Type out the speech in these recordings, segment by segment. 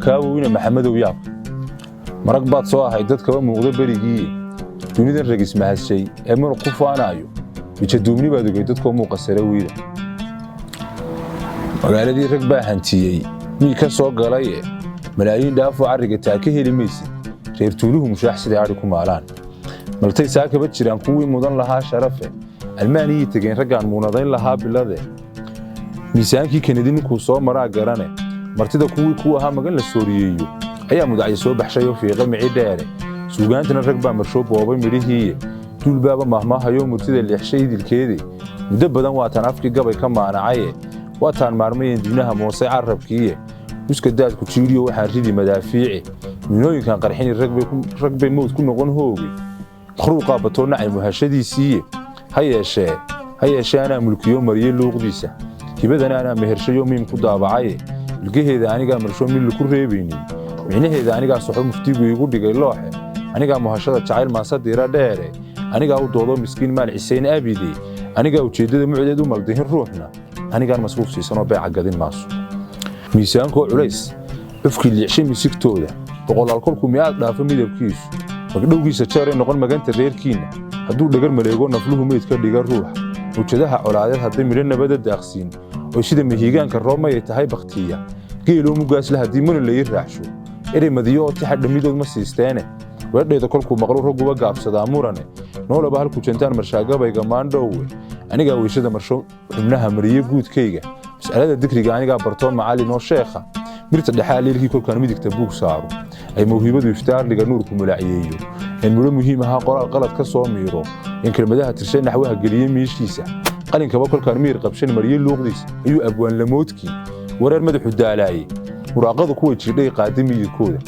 kaawowina maxamedow yaab marag baad soo ahay dadka muuqda berigii dunidan ragis mahashay ee mar ku faanayo bijaduumni baad ogay dadka muuqa sare wiida magaaladii rag baa hantiyay mii ka soo galay malaayiin dhaafo ariga taa ka heli maysid reer tuuluhu mushaax sida ari ku maalaan maltay saakaba jiraan kuwii mudan lahaa sharafe almaaniyii tageen raggaan muunadayn lahaa bilade miisaankii kanadin ku soo maraa garane martida kuwii ku ahaa magan la sooriyeeyo ayaa mudacyo soo baxshay oo fiiqay mici dheere suugaantana rag baa marsho boobay midhihiiye dul baaba mahmaahayo murtida leexshay dilkeedii muddo badan waataan afkii gabay ka maanacaye waataan maarmayeen dibnaha moosay carabkiiye muska daadku jiiriyo waxaan ridi madaafiici minooyinkan qarxini rag bay mowd ku noqon hoogi khruuqa batoo nacay muhashadiisiiye ha yeeshee anaa mulkiyo mariye luuqdiisa hibadana anaa mehershayo miim ku daabacaye ilgaheeda anigaa marsho mid laku reebaynin micnaheeda anigaa soxo muftigu igu dhigay looxe anigaa muhashada jacayl maansadira dheere anigaa u doodo miskiin maal cisayn abidi anigaa ujeeddada mucdeed u maldihin ruuxna anigaan masruuf siisanoo beeca gadin maaso miisaankoo culays cufkii liicshay misigtooda boqolaal kolkuu miyaad dhaafo midabkiisu magdhowgiisa jeeray noqon maganta reerkiinna hadduu dhagar maleego nafluhu meyd ka dhiga ruuxa mawjadaha colaadeed hadday midho nabada daaqsiin oo sida mihigaanka roomayay tahay bakhtiya geeloo mugaasla haddii mana la ii raacsho erey madiyo oo tixa dhammidood ma siisteene weedheeda kolkuu maqlo ragguba gaabsadaa murane noolaba halku jantaan marshaagabayga maandhowwe anigaa weysada marsho xubnaha mariye guudkayga mas'alada dikriga anigaa bartoon macallin oo sheekha mirta dhexaa leelkii kolkaan midigta buug saaro ay mawhibadu iftaarliga nuurku mulaaciyeeyo in mudho muhiim ahaa qoraal qalad ka soo miiro in kelmadaha tirshay naxwaha geliye miishiisa qalinkaba kolkaan miir qabshan mariye luuqdiisa ayuu abwaan lamoodkii wareer madaxu daalaayey muraaqadu kuwa jirdhay qaaday mididkooda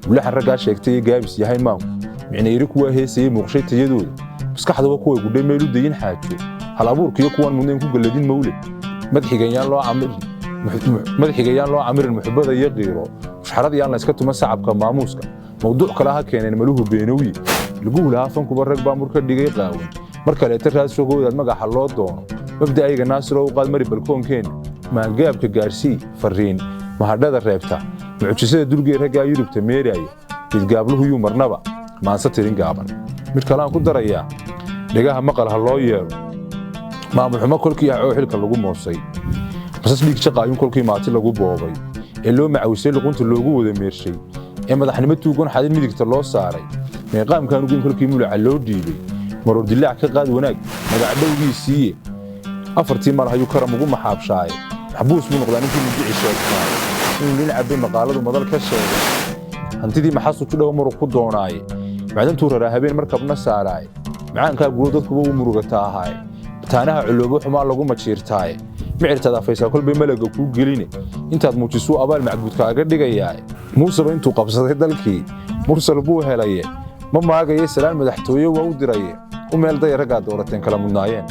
mulaxan raggaa sheegtay ee gaabis yahay maanku micnayri kuwaa heesayey muuqshay tayadooda maskaxdaba kuway gudhay meel u dayin xaajo hal abuurkiyo kuwaan mudnayn ku galladin mawlid madaxigayaan loo camirin muxubbada iyo qiiro mushxarad yaan la iska tuma sacabka maamuuska mawduuc kale ha keeneen maluhu beenawi lagu lahaa fankuba rag baa mur ka dhigay qaawan mar kaleeta raasrogoodaad magaxa loo doono mabda'ayga naasiro u qaad mari balkoonkeenna maangaabka gaarsii farriin mahadhada reebta mucjisada dulgee raggaa yurubta meeraaya midgaabluhuyuu marnaba maansa tirin gaaban mid kaleaan ku darayaa dhegaha maqal ha loo yeelo maamulxumo kolkii ah oo xilka lagu moosay basas dhiig shaqaayun kolkii maati lagu boobay ee loo macawisay luqunta loogu wada meershay ee madaxnimo tuugan xadin midigta loo saaray meeqaamkan ugun kolkii mulaca loo dhiibay maror dilaac ka qaad wanaag magac dhowgiisiiye afartii mar ayuu karam ugu maxaabshaay maxbuus buu noqdaa ninkii muddici sheegtay inuu nin cabay maqaaladu madal ka sheegay hantidii maxasu judhow maruu ku doonaaye macdantuu raraa habeen markabna saaraaye macaankaa guuro dadkuba u murugata ahaaye bataanaha culoobo xumaa lagu majiirtaaye micirtaad afaysaa kolbay malaga kuu geline intaad muujisuu abaal macbuudkaaga dhigayaaye muuseba intuu qabsaday dalkii mursal buu helaye ma maagaye salaan madaxtooye waa u diraye u meel daya raggaad doorateen kala mudnaayeen